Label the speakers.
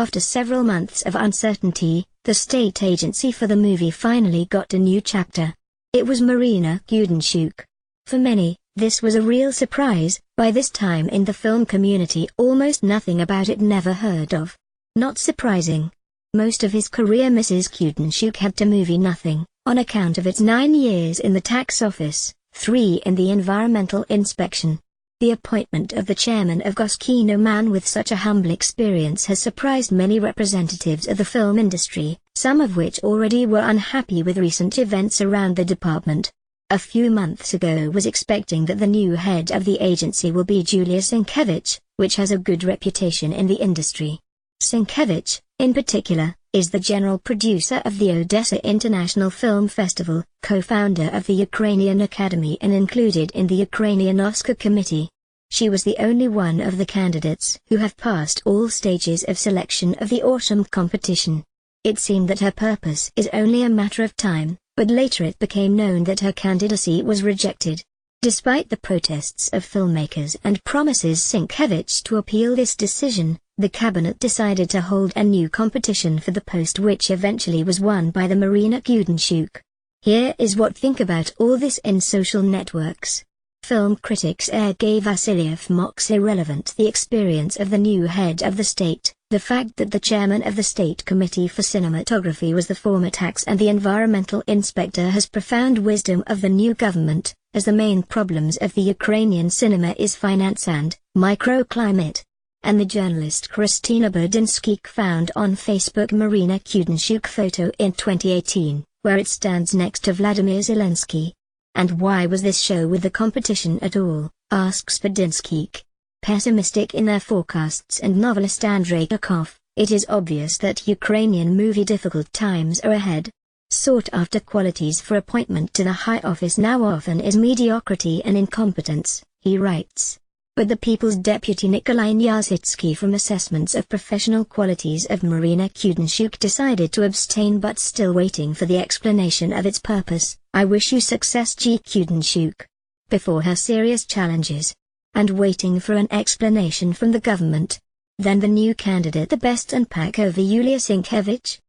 Speaker 1: After several months of uncertainty, the state agency for the movie finally got a new chapter. It was Marina Kudenchuk. For many, this was a real surprise. By this time in the film community almost nothing about it never heard of. Not surprising. Most of his career Mrs. Kudenchuk had to movie nothing, on account of its 9 years in the tax office, 3 in the environmental inspection. The appointment of the chairman of Goskino, man with such a humble experience, has surprised many representatives of the film industry, some of which already were unhappy with recent events around the department. A few months ago was expecting that the new head of the agency will be Julia Sienkiewicz, which has a good reputation in the industry. Sienkiewicz, in particular, is the general producer of the Odessa International Film Festival, co-founder of the Ukrainian Academy and included in the Ukrainian Oscar Committee. She was the only one of the candidates who have passed all stages of selection of the autumn competition. It seemed that her purpose is only a matter of time, but later it became known that her candidacy was rejected. Despite the protests of filmmakers and promises Sienkiewicz to appeal this decision, the cabinet decided to hold a new competition for the post, which eventually was won by the Marina Kudenchuk. Here is what think about all this in social networks. Film critics Sergei Vasilyev mocks irrelevant the experience of the new head of the state. The fact that the chairman of the State Committee for Cinematography was the former tax and the environmental inspector has profound wisdom of the new government, as the main problems of the Ukrainian cinema is finance and microclimate. And the journalist Kristina Budinskik found on Facebook Marina Kudenchuk photo in 2018, where it stands next to Vladimir Zelensky. And why was this show with the competition at all, asks Budinskik. Pessimistic in their forecasts and novelist Andrei Kakov, it is obvious that Ukrainian movie difficult times are ahead. Sought-after qualities for appointment to the high office now often is mediocrity and incompetence, he writes. But the People's Deputy Nikolai Nyazitsky from assessments of professional qualities of Marina Kudenchuk decided to abstain, but still waiting for the explanation of its purpose. I wish you success, G. Kudenchuk. Before her serious challenges. And waiting for an explanation from the government. Then the new candidate the best unpack over Yulia Sienkiewicz.